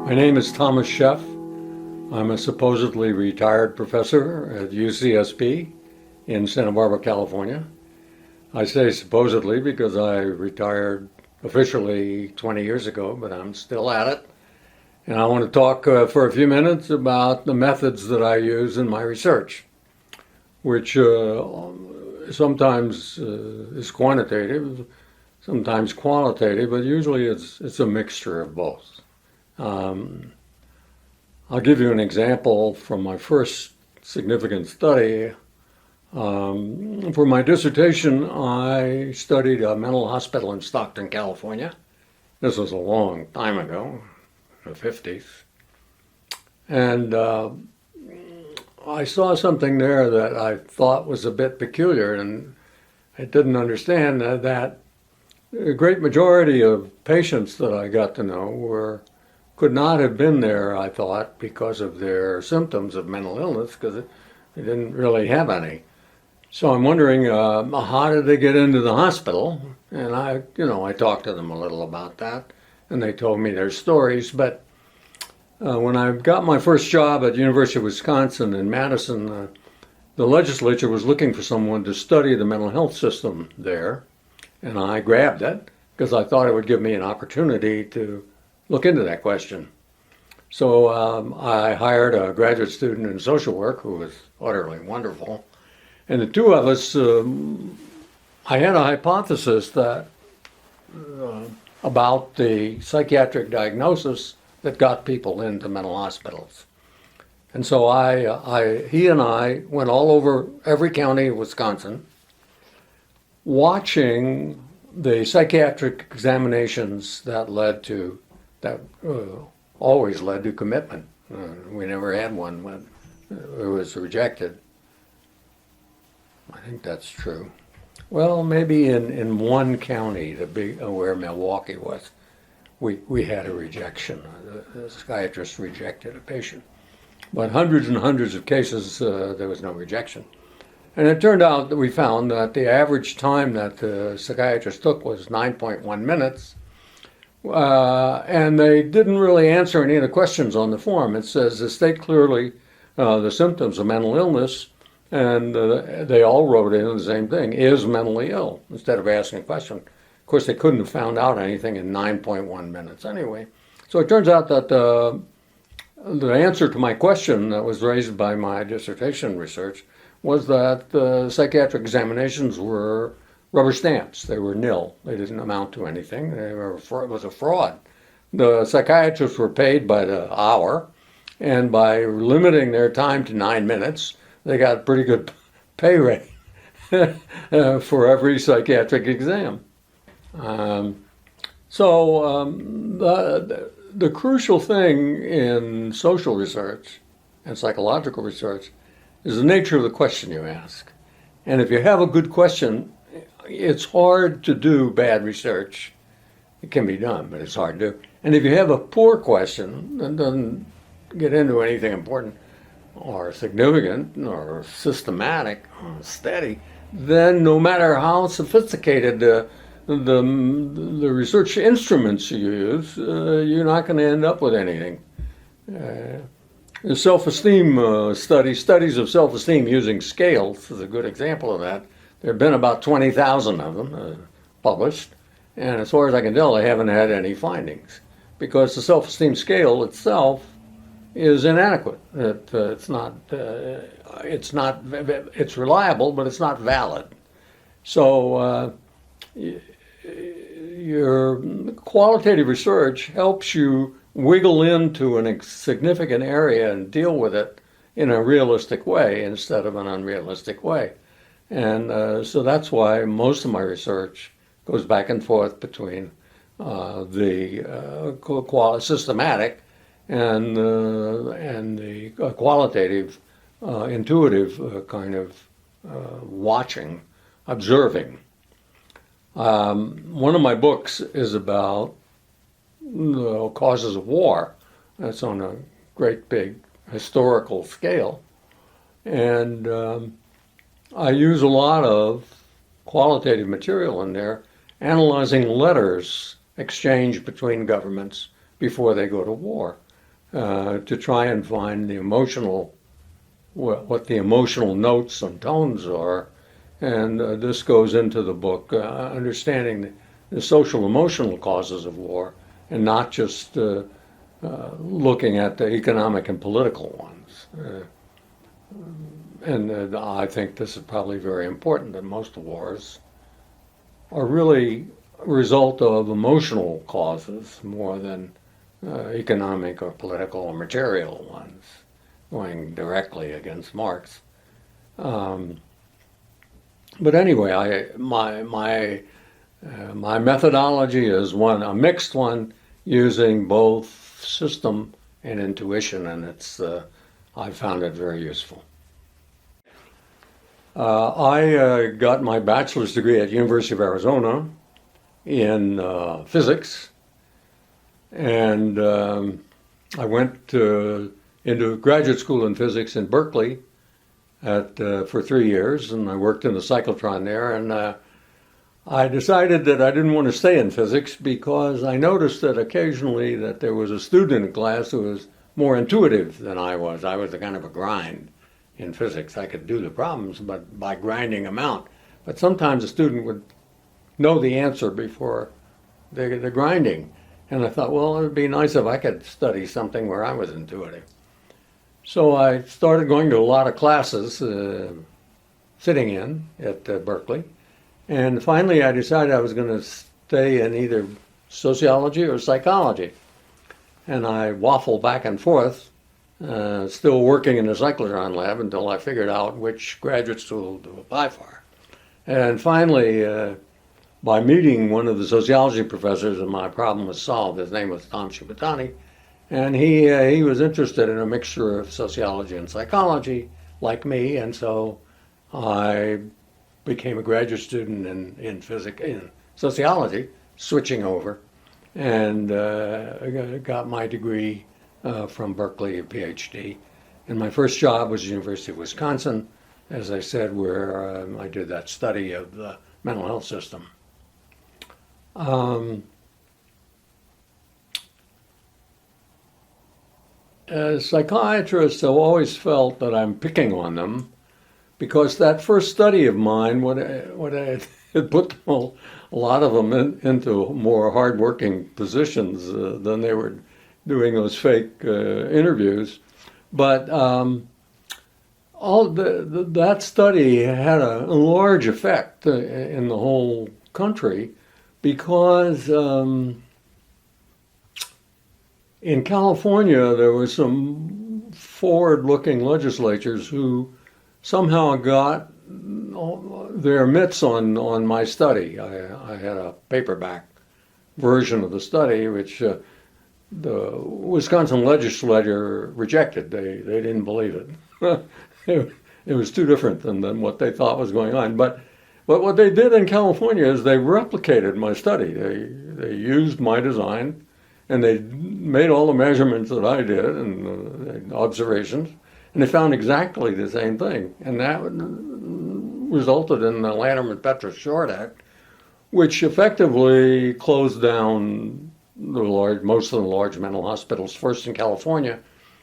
My name is Thomas Scheff. I'm a supposedly retired professor at UCSB in Santa Barbara, California. I say supposedly because I retired officially 20 years ago, but I'm still at it. And I want to talk for a few minutes about the methods that I use in my research, which sometimes is quantitative, sometimes qualitative, but usually it's a mixture of both. I'll give you an example from my first significant study. For my dissertation, I studied a mental hospital in Stockton, California. This was a long time ago, the 50s. And I saw something there that I thought was a bit peculiar, and I didn't understand that a great majority of patients that I got to know could not have been there, I thought, because of their symptoms of mental illness, because they didn't really have any. So I'm wondering, how did they get into the hospital? And I talked to them a little about that, and they told me their stories. But when I got my first job at the University of Wisconsin in Madison, the legislature was looking for someone to study the mental health system there, and I grabbed it because I thought it would give me an opportunity to look into that question. So I hired a graduate student in social work who was utterly wonderful. And the two of us, I had a hypothesis that about the psychiatric diagnosis that got people into mental hospitals. And so he and I went all over every county of Wisconsin, watching the psychiatric examinations that always led to commitment. We never had one when it was rejected. I think that's true. Well, maybe in one county, where Milwaukee was, we had a rejection. The psychiatrist rejected a patient. But hundreds and hundreds of cases, there was no rejection. And it turned out that we found that the average time that the psychiatrist took was 9.1 minutes. And they didn't really answer any of the questions on the form. It says, state clearly the symptoms of mental illness, and they all wrote in the same thing, is mentally ill, instead of asking a question. Of course, they couldn't have found out anything in 9.1 minutes anyway. So it turns out that the answer to my question that was raised by my dissertation research was that the psychiatric examinations were rubber stamps. They were nil. They didn't amount to anything. It was a fraud. The psychiatrists were paid by the hour, and by limiting their time to 9 minutes, they got a pretty good pay rate for every psychiatric exam. The crucial thing in social research and psychological research is the nature of the question you ask. And if you have a good question, it's hard to do bad research. It can be done, but it's hard to do. And if you have a poor question that doesn't get into anything important or significant or systematic or steady, then no matter how sophisticated the research instruments you use, you're not going to end up with anything. The self-esteem studies of self-esteem using scales is a good example of that. There have been about 20,000 of them published, and as far as I can tell, they haven't had any findings because the self-esteem scale itself is inadequate. It's reliable, but it's not valid. So your qualitative research helps you wiggle into a significant area and deal with it in a realistic way instead of an unrealistic way. And so that's why most of my research goes back and forth between the systematic and the qualitative, intuitive kind of watching, observing. One of my books is about the causes of war. That's on a great big historical scale. And I use a lot of qualitative material in there, analyzing letters exchanged between governments before they go to war. to try and find the emotional, what the emotional notes and tones are. And this goes into the book, understanding the social emotional causes of war, and not just looking at the economic and political ones. And I think this is probably very important, that most wars are really a result of emotional causes more than economic or political or material ones, going directly against Marx. But anyway, my methodology is a mixed one, using both system and intuition, and I found it very useful. I got my bachelor's degree at University of Arizona in physics, and I went into graduate school in physics in Berkeley for 3 years, and I worked in the cyclotron there, and I decided that I didn't want to stay in physics because I noticed that occasionally that there was a student in class who was more intuitive than I was. I was a kind of a grind in physics. I could do the problems, but by grinding them out. But sometimes a student would know the answer before the grinding. And I thought, well, it would be nice if I could study something where I was intuitive. So I started going to a lot of classes, sitting in at Berkeley. And finally I decided I was going to stay in either sociology or psychology. And I waffled back and forth, still working in the cyclotron lab until I figured out which graduate school to apply for. And finally, by meeting one of the sociology professors, and my problem was solved. His name was Tom Shibutani, and he was interested in a mixture of sociology and psychology, like me, and so I became a graduate student in sociology, switching over, and got my degree from Berkeley, a PhD. And my first job was the University of Wisconsin, as I said, where I did that study of the mental health system. As psychiatrists have always felt that I'm picking on them, because that first study of mine, what I had put a lot of them into more hard-working positions than they were doing those fake interviews. But that study had a large effect in the whole country, because in California there were some forward-looking legislatures who somehow got their mitts on my study. I had a paperback version of the study, which the Wisconsin legislature rejected. They didn't believe it. It was too different than what they thought was going on. But what they did in California is they replicated my study. They used my design, and they made all the measurements that I did and observations, and they found exactly the same thing. And that resulted in the Lanterman-Petrus-Short Act, which effectively closed down most of the large mental hospitals, first in California,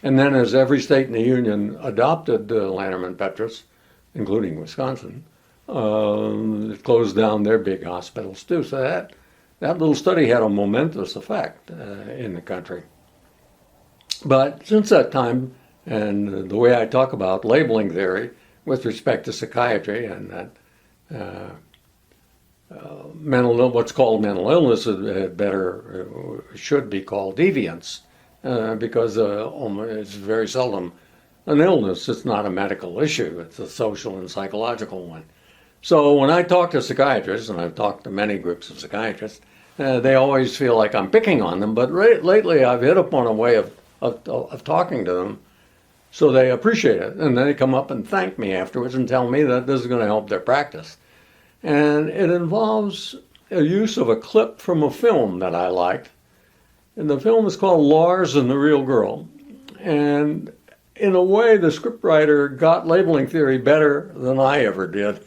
and then as every state in the union adopted Lanterman-Petrus, including Wisconsin, it closed down their big hospitals too. So that little study had a momentous effect in the country. But since that time, and the way I talk about labeling theory with respect to psychiatry, and that what's called mental illness should be called deviance, because it's very seldom an illness. It's not a medical issue. It's a social and psychological one. So when I talk to psychiatrists, and I've talked to many groups of psychiatrists, they always feel like I'm picking on them. But lately I've hit upon a way of talking to them, so they appreciate it. And then they come up and thank me afterwards and tell me that this is going to help their practice. And it involves a use of a clip from a film that I liked. And the film is called Lars and the Real Girl. And in a way, the scriptwriter got labeling theory better than I ever did.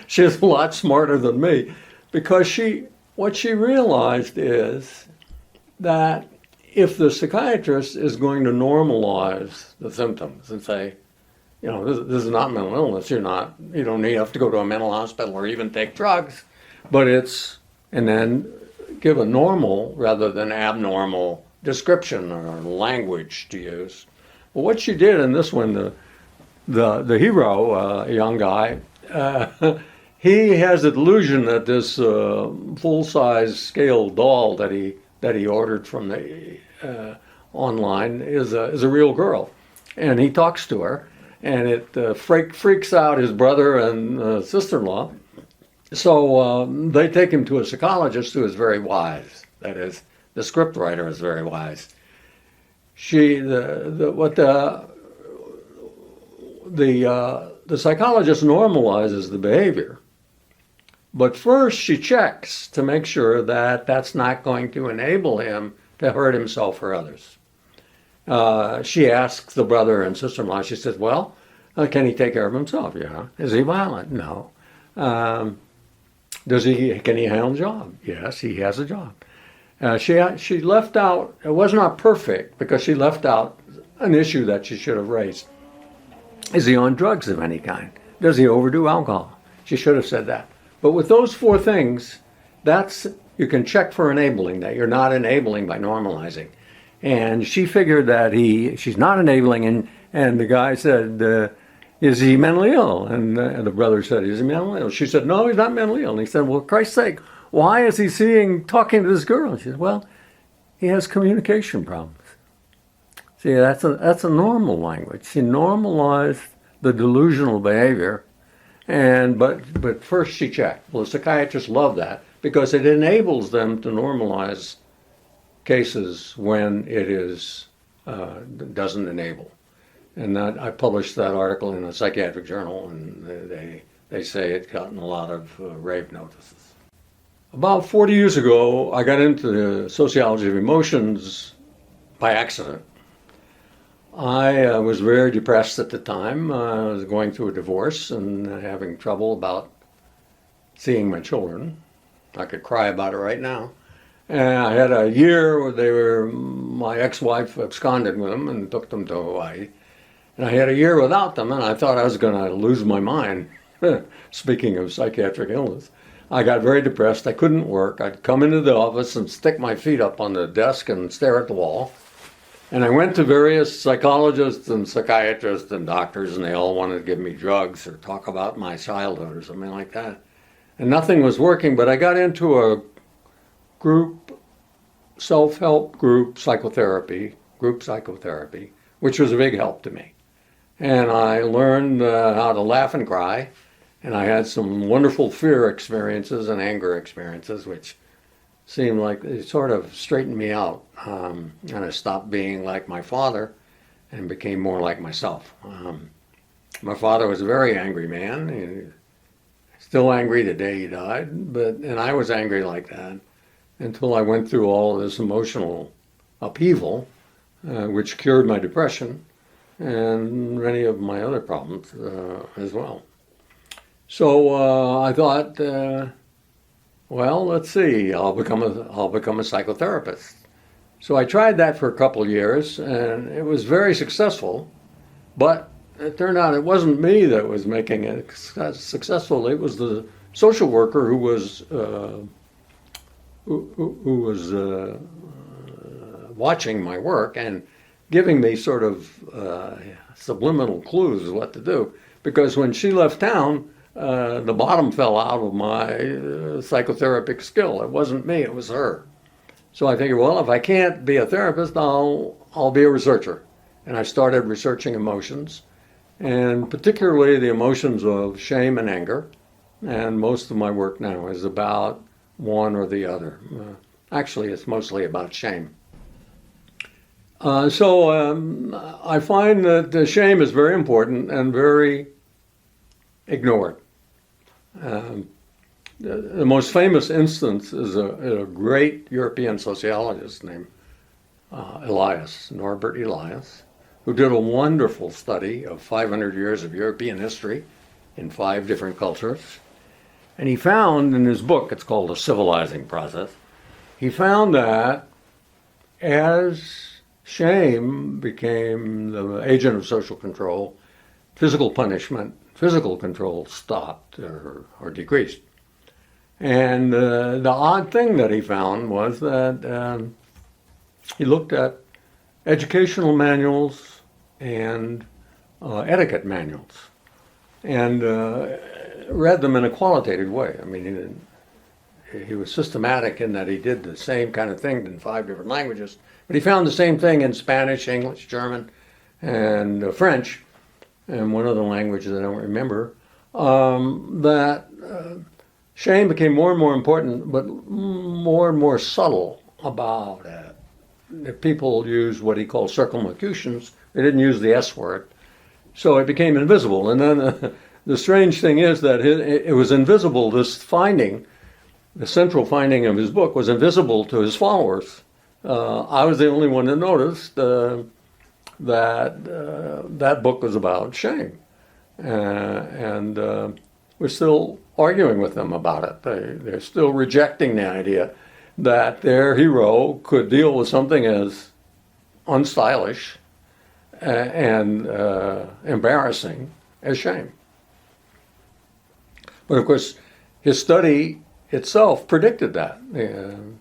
She's a lot smarter than me, because what she realized is that if the psychiatrist is going to normalize the symptoms and say, this is not mental illness, you don't have to go to a mental hospital or even take drugs, and then give a normal rather than abnormal description or language to use. Well, what she did in this one, the hero, a young guy, he has a delusion that this full-size scale doll that he ordered from the online is a real girl, and he talks to her, and it freaks out his brother and sister-in-law. So they take him to a psychologist who is very wise. That is, the scriptwriter is very wise. The psychologist normalizes the behavior, but first she checks to make sure that that's not going to enable him to hurt himself or others. She asks the brother and sister-in-law, she says, well, can he take care of himself? Is he violent? No. Can he handle a job? Yes, he has a job. She left out, it was not perfect because she left out an issue that she should have raised. Is he on drugs of any kind? Does he overdo alcohol? She should have said that. But with those four things, you can check for enabling, that you're not enabling by normalizing. And she figured that she's not enabling, and the guy said, is he mentally ill? And the brother said, is he mentally ill? She said, no, he's not mentally ill. And he said, well, for Christ's sake, why is he talking to this girl? And she said, well, he has communication problems. See, that's a normal language. She normalized the delusional behavior, but first she checked. Well, the psychiatrists love that because it enables them to normalize cases when it doesn't enable. And I published that article in a psychiatric journal, and they say it gotten a lot of rave notices. About 40 years ago, I got into the sociology of emotions by accident. I was very depressed at the time. I was going through a divorce and having trouble about seeing my children. I could cry about it right now. And I had a year where my ex-wife absconded with them and took them to Hawaii. And I had a year without them, and I thought I was going to lose my mind. Speaking of psychiatric illness, I got very depressed. I couldn't work. I'd come into the office and stick my feet up on the desk and stare at the wall. And I went to various psychologists and psychiatrists and doctors, and they all wanted to give me drugs or talk about my childhood or something like that. And nothing was working, but I got into a group, self-help group psychotherapy, which was a big help to me. And I learned how to laugh and cry, and I had some wonderful fear experiences and anger experiences, which seemed like it sort of straightened me out. And I stopped being like my father and became more like myself. My father was a very angry man. He's still angry the day he died, and I was angry like that until I went through all of this emotional upheaval, which cured my depression and many of my other problems as well. So I thought, well, let's see, I'll become a psychotherapist. So I tried that for a couple of years, and it was very successful. But it turned out it wasn't me that was making it successful. It was the social worker who was watching my work and giving me sort of subliminal clues what to do. Because when she left town, the bottom fell out of my psychotherapeutic skill. It wasn't me, it was her. So I figured, well, if I can't be a therapist, I'll be a researcher. And I started researching emotions, and particularly the emotions of shame and anger. And most of my work now is about one or the other. Actually, it's mostly about shame. So I find that the shame is very important and very ignored. The most famous instance is a great European sociologist named Norbert Elias, who did a wonderful study of 500 years of European history in 5 different cultures. And he found in his book, it's called The Civilizing Process, he found that as shame became the agent of social control, physical punishment, physical control stopped or decreased. And the odd thing that he found was that he looked at educational manuals and etiquette manuals and read them in a qualitative way. I mean, he was systematic in that he did the same kind of thing in 5 different languages, but he found the same thing in Spanish, English, German, and French, and one other language that I don't remember, that shame became more and more important, but more and more subtle about it. If people used what he called circumlocutions, they didn't use the S word, so it became invisible. And then the strange thing is that it was invisible, this finding, the central finding of his book was invisible to his followers. I was the only one that noticed that book was about shame. And we're still arguing with them about it. They're still rejecting the idea that their hero could deal with something as unstylish and embarrassing as shame. But of course, his study itself predicted that. And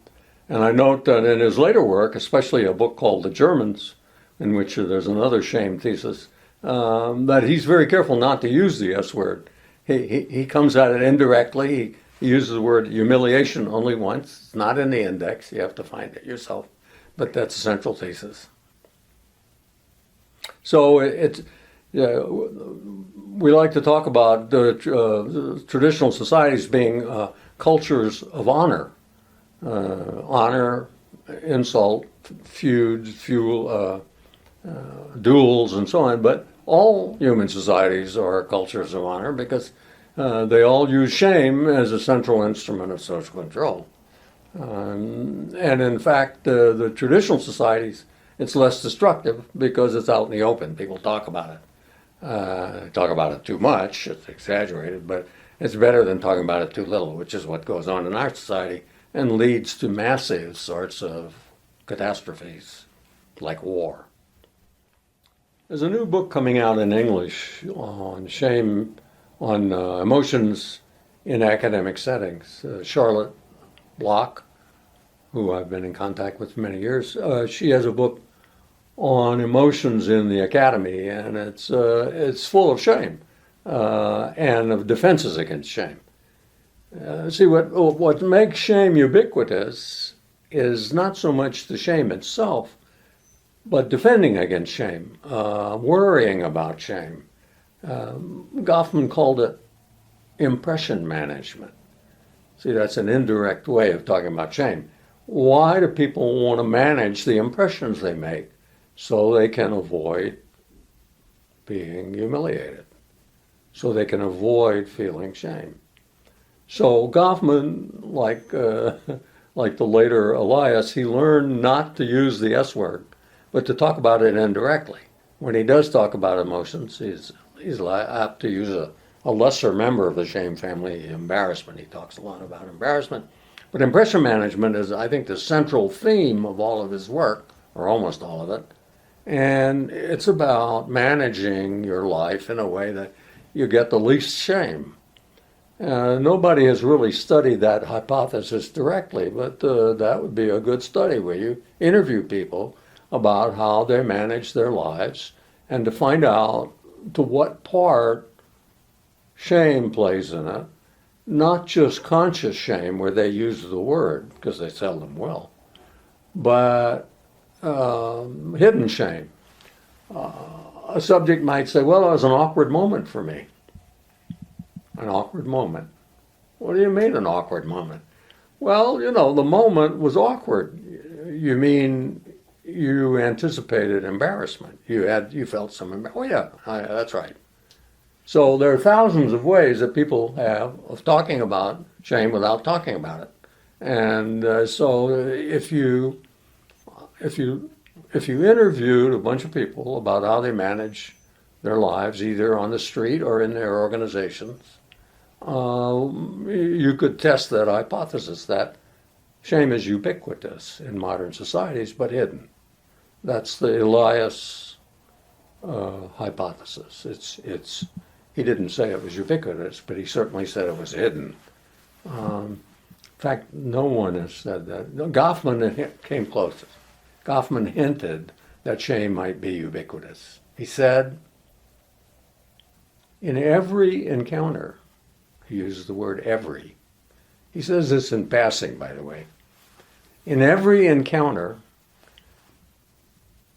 I note that in his later work, especially a book called The Germans, in which there's another shame thesis, that he's very careful not to use the S word. He comes at it indirectly. He uses the word humiliation only once. It's not in the index. You have to find it yourself. But that's a central thesis. So we like to talk about the traditional societies being cultures of honor. Honor, insult, feuds, fuel, duels, and so on. But all human societies are cultures of honor because they all use shame as a central instrument of social control. And in fact, the traditional societies, it's less destructive because it's out in the open. People talk about it. Talk about it too much, it's exaggerated, but it's better than talking about it too little, which is what goes on in our society and leads to massive sorts of catastrophes like war. There's a new book coming out in English on shame, on emotions in academic settings. Charlotte Block, who I've been in contact with for many years, she has a book on emotions in the academy, and it's full of shame and of defenses against shame. See, what makes shame ubiquitous is not so much the shame itself, but defending against shame, worrying about shame. Goffman called it impression management. See, that's an indirect way of talking about shame. Why do people want to manage the impressions they make so they can avoid being humiliated, so they can avoid feeling shame? So Goffman, like the later Elias, he learned not to use the S word, but to talk about it indirectly. When he does talk about emotions, he's apt to use a lesser member of the shame family, embarrassment. He talks a lot about embarrassment. But impression management is, I think, the central theme of all of his work, or almost all of it. And it's about managing your life in a way that you get the least shame. Nobody has really studied that hypothesis directly, but that would be a good study where you interview people about how they manage their lives and to find out to what part shame plays in it, not just conscious shame where they use the word, because they seldom will, but hidden shame. A subject might say, well, it was an awkward moment for me. An awkward moment. What do you mean an awkward moment? Well, the moment was awkward. You mean you anticipated embarrassment. You felt some embarrassment. Oh yeah, that's right. So there are thousands of ways that people have of talking about shame without talking about it. And so if you interviewed a bunch of people about how they manage their lives, either on the street or in their organizations, you could test that hypothesis that Shame is ubiquitous in modern societies, but hidden. That's the Elias hypothesis. He didn't say it was ubiquitous, but he certainly said it was hidden. In fact, no one has said that. Goffman came closest. Goffman hinted that shame might be ubiquitous. He said, in every encounter, he uses the word every. He says this in passing, by the way. In every encounter,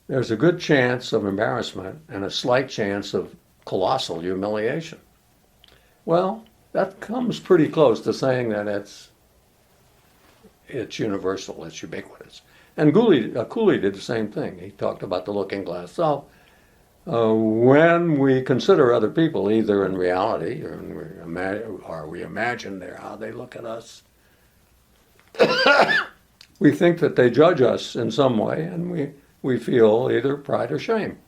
there's a good chance of embarrassment and a slight chance of colossal humiliation. Well, that comes pretty close to saying that it's universal, it's ubiquitous. And Cooley did the same thing. He talked about the looking glass. So when we consider other people, either in reality or we imagine how they look at us, we think that they judge us in some way, and we feel either pride or shame.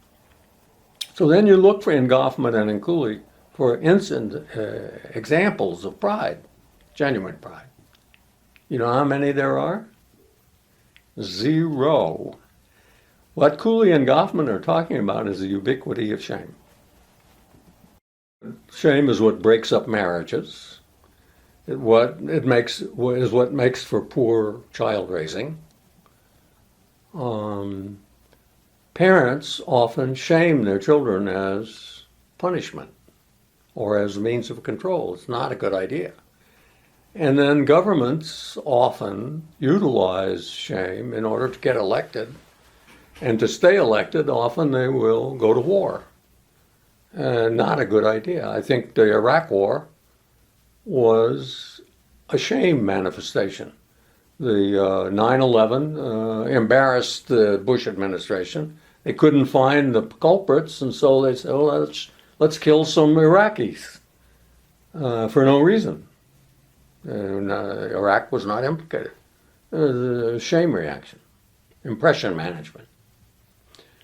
So then you look in Goffman and in Cooley for examples of pride, genuine pride. You know how many there are? 0. What Cooley and Goffman are talking about is the ubiquity of shame. Shame is what breaks up marriages. Is what makes for poor child raising. Parents often shame their children as punishment or as a means of control. It's not a good idea. And then governments often utilize shame in order to get elected. And to stay elected, often they will go to war. Not a good idea. I think the Iraq War was a shame manifestation. The 9/11 embarrassed the Bush administration. They couldn't find the culprits, and so they said, well, let's kill some Iraqis for no reason. Iraq was not implicated. It was a shame reaction, impression management.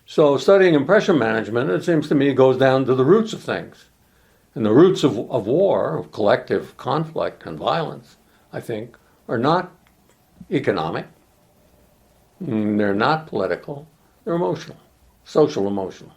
So studying impression management, it seems to me, goes down to the roots of things. And the roots of war, of collective conflict and violence, I think, are not economic. They're not political. They're emotional, social emotional.